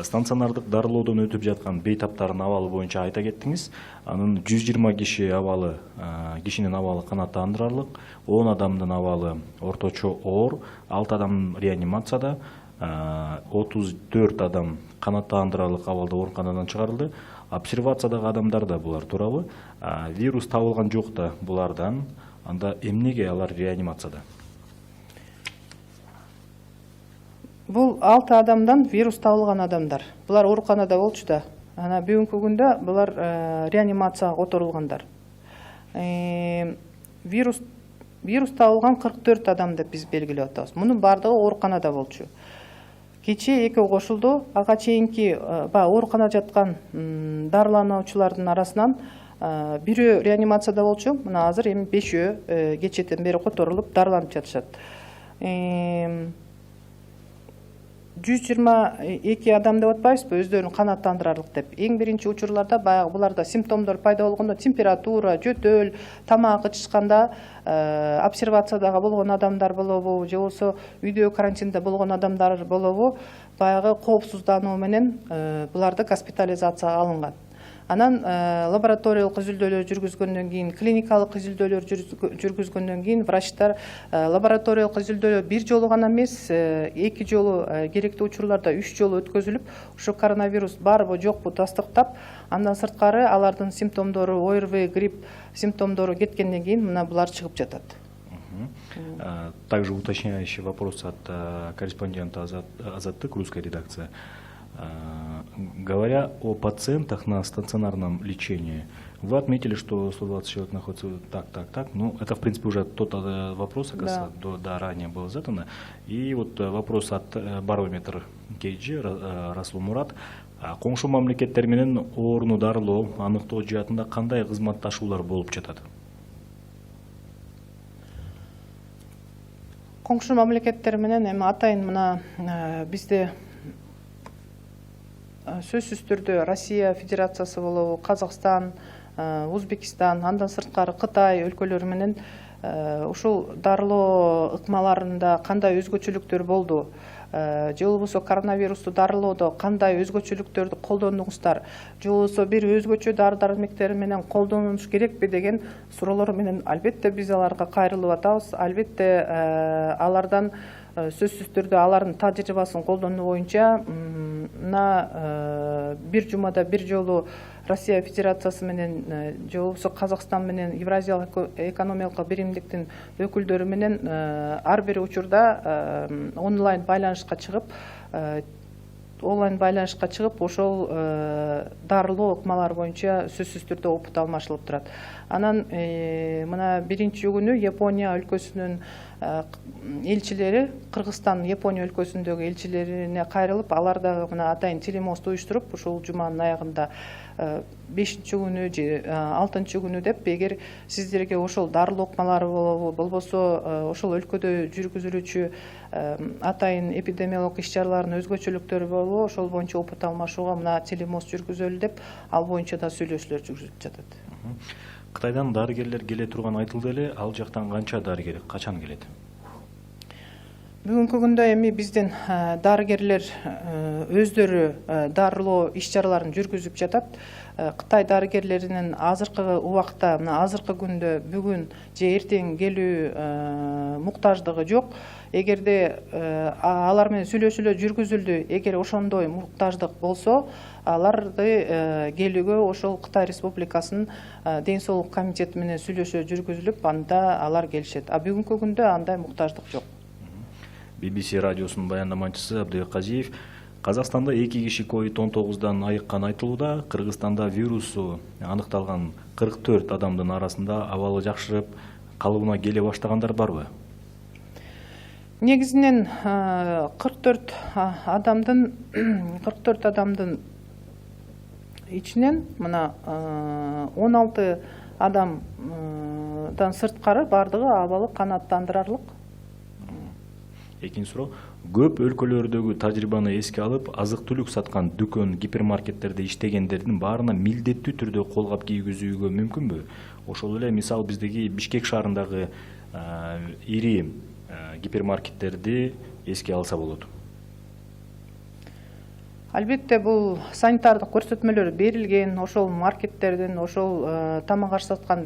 Speaker 1: Станционардык дарылоодон өтүп жаткан бейтаптардын абалы боюнча айта кеттиңиз. Анын 120 кишинин абалы канааттандырарлык, 10 адамдын абалы орточо оор, 6 адам реанимацияда, 34 адам канааттандырарлык абалда ооруканадан чыгарылды. Обсервациядагы адамдар да булар туурабы? Вирус табылган жок да булардан, анда эмнеге алар реанимацияда?
Speaker 2: Бул 6 адамдан вирус табылган адамдар. Булар ооруканада болчу да. Ана бүгүнкү күндө булар реанимацияга которулгандар. Вирус табылган 44 адам деп биз белгилеп атабыз. Мунун бардыгы ооруканада болчу. Кечээ экөө кошулду. Ага чейинки ооруканада жаткан дарылануучулардын арасынан бирөө реанимацияда болчу. Мына азыр эми 5өө кечээден бери которулуп дарыланып жатышат. 122 адам деп атпайбызбы, өздөрүн канааттандырарлык деп. Эң биринчи учурларда баягы буларда симптомдор пайда болгондо, температура, жөтөл, тамак ичканда, обсервациядагы болгон адамдар болобу, же болбосо үйдө карантинде болгон адамдар болобу, баягы коопсуздануу менен буларды госпитализацияга алынган. Анан лабораториялык изилдөөлөр жүргүзгөндөн кийин, клиникалык изилдөөлөр жүргүзгөндөн кийин врачтар лабораториялык изилдөөлөр бир жолу гана эмес, 2 жолу, керектүү учурларда 3 жолу өткөзүлүп, ошо коронавирус барбы жокпу тастыктап, андан сырткары алардын симптомдору, ОРВИ, грипп симптомдору кеткенден кийин мына булар чыгып жатат.
Speaker 1: Также уточняющий вопрос от корреспондента Азаттык, русская редакция. Говоря о пациентах на стационарном лечении, вы отметили, что 120 человек находится так. Ну, это, в принципе, уже тот вопрос, да, ранее было задано. И вот вопрос от барометр Кейджи, Расул Мурат. Коңшу мамлекеттер менен орну дарылоо, аныктоо жаатында кандай кызматташуулар болуп жатат?
Speaker 2: Коңшу мамлекеттер менен эми атайын мына бизде сөзсүз түрдө Россия Федерациясы болобу, Казакстан, Узбекистан, андан сырткары Кытай өлкөлөрү менен ушул дарылоо ыкмаларында кандай өзгөчөлүктөр болду, же болбосо коронавирусту дарылоодо кандай өзгөчөлүктөрдү колдондуңуздар, же болбосо бир өзгөчө дары-дармектер менен колдонуш керекпи деген суроолор менен албетте биз аларга кайрылып атабыз. Албетте алардан сөзсүз түрдө алардын тажрыйбасын колдонуу боюнча мына бир жумада бир жолу Россия Федерациясы менен же болбосо Казакстан менен Евразиялык экономикалык биримдиктин өкүлдөрү менен ар бир учурда онлайн байланышка чыгып ошол дарылоо ыкмалар боюнча сөзсүз түрдө опыт алмашылып турат. Анан мына биринчи күнү Япония өлкөсүнүн элчилери, Кыргызстан Япония өлкөсүндөгү элчилерине кайрылып, алар дагы мына атайын телемост уюштуруп, ушул жуманын аягында 5-чи күнү же 6-чы күнү деп, эгер сиздерге ошол дарылоо ыкмалары болобу, болбосо ошол өлкөдө жүргүзүлүүчү атайын эпидемиологик иш-чаралардын өзгөчөлүктөрү болобу, ошол боюнча опыт алмашууга мына телемост жүргүзөлү деп, ал боюнча да сүйлөшүүлөр жүргүзүлүп жатат.
Speaker 1: Кытайдан дарыгерлер келе турган айтылды эле, ал жактан канча дарыгер качан келет?
Speaker 2: Бүгүнкү күндө эми биздин дарыгерлер өздөрү дарылоо иш-чараларын жүргүзүп жатат. Кытай дарыгерлеринин азыркы убакта, мына азыркы күндө бүгүн же эртең келүү муктаждыгы жок. Эгерде алар менен сүйлөшүүлөр жүргүзүлдү, эгер ошондой муктаждык болсо, аларды келүүгө ошол Кытай Республикасынын Ден соолук комитети менен сүйлөшүү жүргүзүлүп, анда алар келишет. А бүгүнкү күндө андай муктаждык жок.
Speaker 1: BBC радиосунун баяндамачысы Абдыбек Казиев: Казакстанда 2 киши COVID-19 айыкканы айтылууда. Кыргызстанда вирусу аныкталган 44 адамдын арасында абалы жакшырып, калыбына келе баштагандар барбы?
Speaker 2: Негизинен 44 адамдын ичинен мына 16 адамдан сырткары бардыгы абалы канааттандырарлык.
Speaker 1: Экинчи суроо: көп өлкөлөрдөгү тажрыйбаны эске алып, азык-түлүк саткан дүкөн, гипермаркеттерде иштегендердин баарына милдеттүү түрдө колгап кийгизүүгө мүмкүнбү? Ошол эле мисалы биздеги Бишкек шаарындагы ири гипермаркеттерди эске алса болот.
Speaker 2: Албетте, бул санитардык көрсөтмөлөр берилген, ошол маркеттердин, ошол тамак аш саткан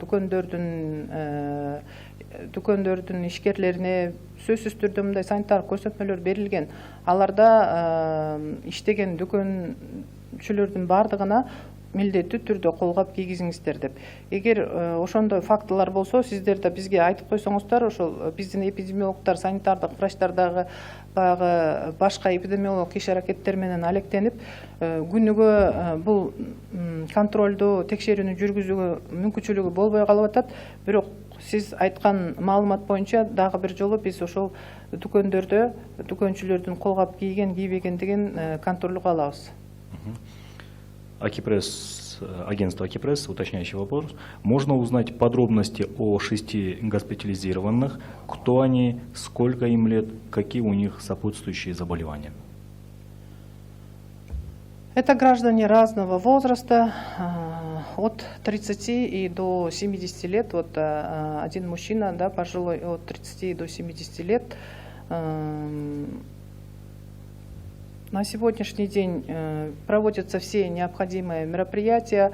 Speaker 2: дүкөндөрдүн ишкерлерине сөзсүз түрдө мындай санитардык көрсөтмөлөр берилген. Аларда иштеген дүкөнчүлөрдүн бардыгына милдеттүү түрдө колгап кийгизиңиздер деп. Эгер ошондой фактылар болсо, сиздер да бизге айтып койсоңуздар, ошол биздин эпидемиологдор, санитардык врачтар дагы баягы башка эпидемиолог иш-аракеттер менен алектенип, күнүгө бул контролду, текшерүүнү жүргүзүүгө мүмкүнчүлүгү болбой калып атат. Бирок сиз айткан маалымат боюнча дагы бир жолу биз ошол дүкөндөрдө дүкөнчүлөрдүн колгап кийген, кийбегендигин контролго алабыз.
Speaker 1: Акипресс, агентство Акипресс, уточняющий вопрос. Можно узнать подробности о 6 госпитализированных, кто они, сколько им лет, какие у них сопутствующие заболевания?
Speaker 2: Это граждане разного возраста, от 30 и до 70 лет. Вот один мужчина, да, пожилой, от 30 до 70 лет. На сегодняшний день проводятся все необходимые мероприятия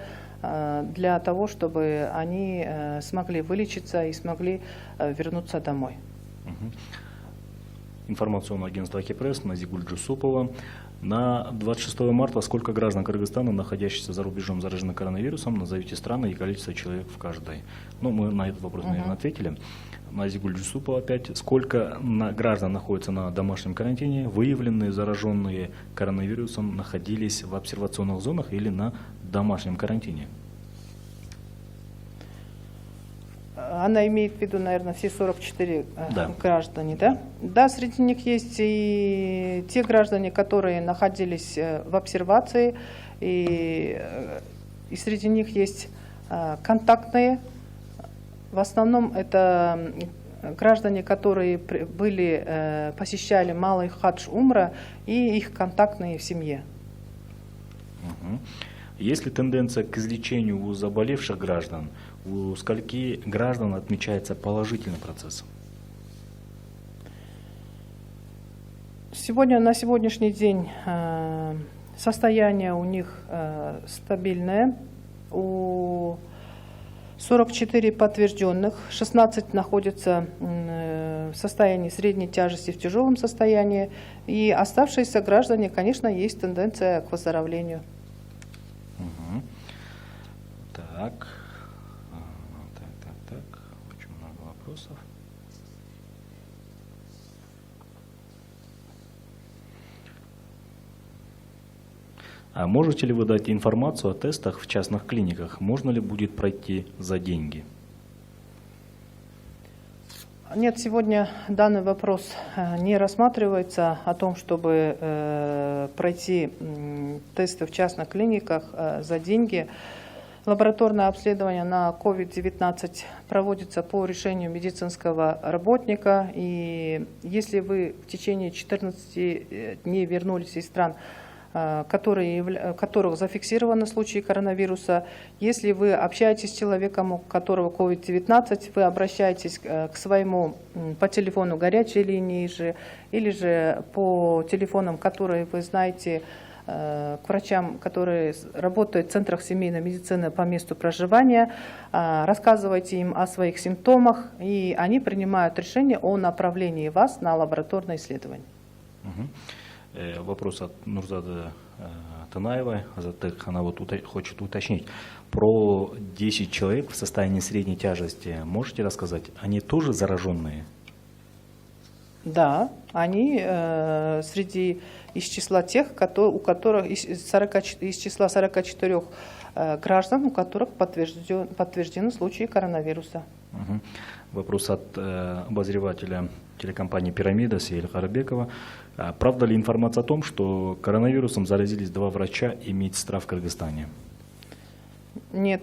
Speaker 2: для того, чтобы они смогли вылечиться и смогли вернуться домой.
Speaker 1: Информационное агентство Акипресс, Назигуль Джусупова. На 26 марта сколько граждан Кыргызстана, находящихся за рубежом, заражены коронавирусом? Назовите страны и количество человек в каждой. Ну, мы на этот вопрос, наверное, ответили. Назигуль Джусупова опять. Сколько граждан находятся на домашнем карантине? Выявленные зараженные коронавирусом находились в обсервационных зонах или на домашнем карантине?
Speaker 2: Она имеет в виду, наверное, все 44
Speaker 1: да.
Speaker 2: Граждане, да? Да, среди них есть и те граждане, которые находились в обсервации, и среди них есть контактные. В основном это граждане, которые посещали Малый хадж Умра, и их контактные в семье.
Speaker 1: Есть ли тенденция к излечению у заболевших граждан? У скольки граждан отмечается положительный процесс?
Speaker 2: На сегодняшний день состояние у них стабильное. У 44 подтвержденных, 16 находятся в состоянии средней тяжести, в тяжелом состоянии. И оставшиеся граждане, конечно, есть тенденция к выздоровлению.
Speaker 1: Так. Очень много вопросов. А можете ли вы дать информацию о тестах в частных клиниках? Можно ли будет пройти за деньги?
Speaker 2: Нет, сегодня данный вопрос не рассматривается о том, чтобы пройти тесты в частных клиниках за деньги. Лабораторное обследование на COVID-19 проводится по решению медицинского работника. И если вы в течение 14 дней вернулись из стран, которых зафиксированы случаи коронавируса. Если вы общаетесь с человеком, у которого COVID-19, вы обращаетесь к своему по телефону горячей линии или же по телефонам, которые вы знаете, к врачам, которые работают в центрах семейной медицины по месту проживания, рассказывайте им о своих симптомах, и они принимают решение о направлении вас на лабораторное исследование.
Speaker 1: Вопрос от Нурзады Танаевой. Она вот хочет уточнить. Про 10 человек в состоянии средней тяжести можете рассказать? Они тоже зараженные?
Speaker 2: Да, они из числа тех, у которых из числа 44 граждан, у которых подтверждены случаи коронавируса.
Speaker 1: Вопрос от обозревателя телекомпании «Пирамида» Сейль Карабекова. Правда ли информация о том, что коронавирусом заразились 2 врача и медсестра в Кыргызстане?
Speaker 2: Нет,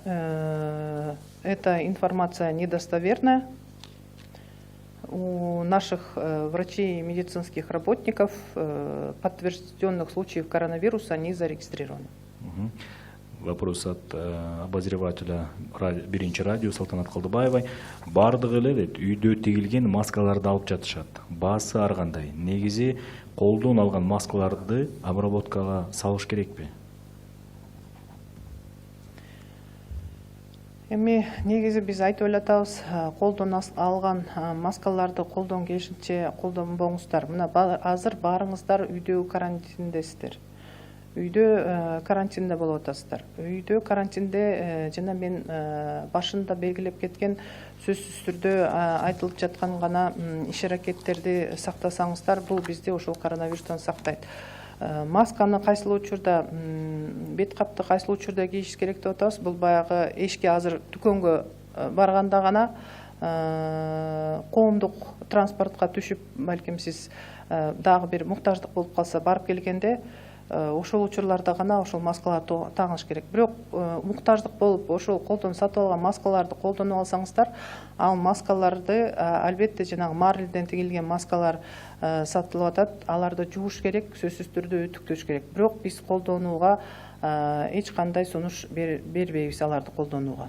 Speaker 2: эта информация недостоверная. У наших врачей и медицинских работников подтвержденных случаев коронавируса не зарегистрировано.
Speaker 1: Вопрос от обозревателя Биринчи радио Салтанат Калдыбаевой. Бардыгы эле үйдө тигилген маскаларды алып жатышат. Баасы ар кандай? Негизи колдон алган маскаларды обработкага салыш керекпи?
Speaker 2: Эми негизи биз айтып элатабыз, колдон алган маскаларды колдон келишинче колдонбоңуздар. Мына азыр баарыңыздар үйдө карантиндесиздер. Үйдө карантинде болуп атасыздар. Үйдө карантинде жана мен башында белгилеп кеткен сөзсүз түрдө айтылып жаткан гана иш-аракеттерди сактасаңыздар, бул бизди ошол коронавирустан сактайт. Масканы кайсыл учурда, бет капты кайсыл учурда кийиш керек деп атабыз. Бул баягы эшикке азыр дүкөнгө барганда гана, коомдук транспортко түшүп, балким сиз дагы бир муктаждык болуп калса барып келгенде, ошол учурларда гана ошол маскаларды тагыныш керек. Бирок муктаждык болуп ошол колдон сатып алган маскаларды колдонуп алсаңыздар, ал маскаларды албетте жанагы марльден тигилген маскалар сатылып атат. Аларды жууш керек, сөзсүз түрдө үтүктөш керек. Бирок биз колдонууга эч кандай сунуш бербейбиз аларды колдонууга.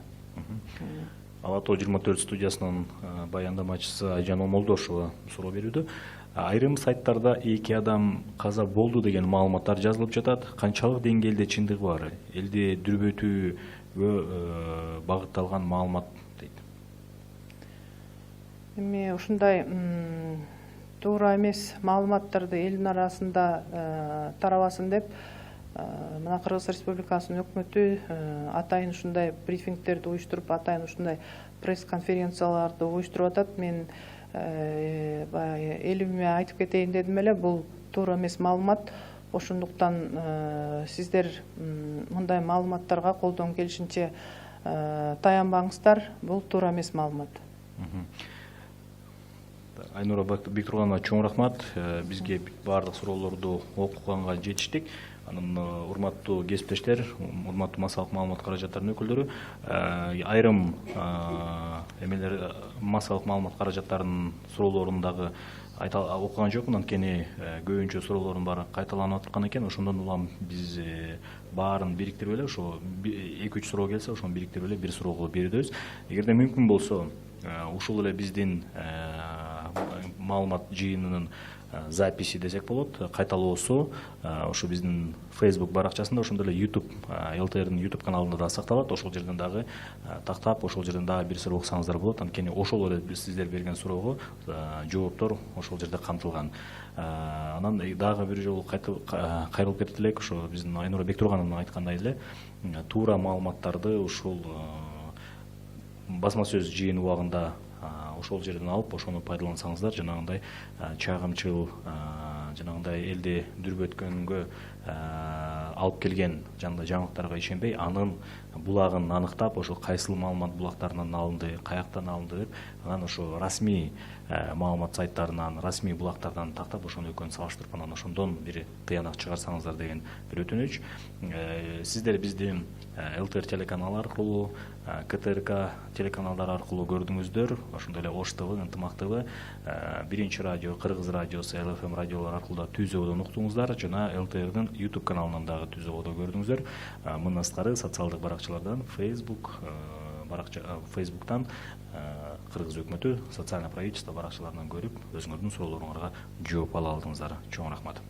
Speaker 1: Ала Тоо 24 студиясынын баяндамачысы Айжан Омолдошова суроо берүүдө. Айрым сайттарда 2 адам каза болду деген маалыматтар жазылып жатат. Канчалык деңгээлде чындыгы бар? Элди дүрбөтүүгө багытталган маалымат дейт.
Speaker 2: Эми ушундай туура эмес маалыматтарды элдин арасында тарабасын деп, мына Кыргыз Республикасынын өкмөтү атайын ушундай брифингтерди уюштуруп, атайын ушундай пресс-конференцияларды уюштуруп атат. Мен элиме айтып кетейин дедим эле, бул туура эмес маалымат. Ошондуктан сиздер мындай маалыматтарга колдон келишинче таянбаңыздар. Бул туура эмес маалымат.
Speaker 1: Айнура Бектурганова, чоң рахмат. Бизге баардык суроолорду окуганга жетиштик. Анын урматтуу кесиптештер, урматтуу массалык маалымат каражаттарынын өкүлдөрү, айрым массалык маалымат каражаттарынын суроолорун дагы окуган жокмун, анткени көбүнчө суроолордун баары кайталанып аткан экен. Ошондон улам биз баарын бириктирип эле, ошо 2-3 суроо келсе, ошону бириктирип эле бир суроого берүүбүз. Эгерде мүмкүн болсо, ушул эле биздин маалымат жыйынынын записи десек болот, кайталоосу ошо биздин Facebook баракчасында, ошондой эле YouTube, ЛТРдин YouTube каналында да сакталат. Ошол жерден дагы тактап, ошол жерден дагы бир суроо окусаңыздар болот. Анткени ошол эле сиздер берген суроого жооптор ошол жерде камтылган. Анан дагы бир жолу кайрылып кетет элек, ошо биздин Айнура Бектурганова айткандай эле, туура маалыматтарды ушул басма сөз жыйын убагында ошол жерден алып, ошону пайдалансаңыздар, жанагындай чагымчыл, жанагындай элди дүрбөткөнгө алып келген жаңылыктарга ишенбей, анын булагын аныктап, ошо кайсыл маалымат булактарынан алынды, каяктан алынды деп, анан ошо расмий маалымат сайттарынан, расмий булактардан тактап, ошону экөөнүн салыштырып, анан ошондон бир тыянак чыгарсаңыздар деген бир өтүнүч. Сиздер бизди ЛТР телеканалы аркылуу, КТРК телеканалдары аркылуу көрдүңүздөр. Ошондой эле Ош ТВ, Ынтымак ТВ, Биринчи радио, Кыргыз радиосу, ЛФМ радиолор аркылуу да Түз Ободон уктуңуздар жана ЛТРдин YouTube каналынан дагы Түз Ободо көрдүңүздөр. Мындан сырткары социалдык баракчалардан Facebooktан Кыргыз өкмөтү социальное правительство баракчаларынан көрүп өзүңөрдүн суроолоруңарга жооп ала алдыңыздар. Чоң рахмат.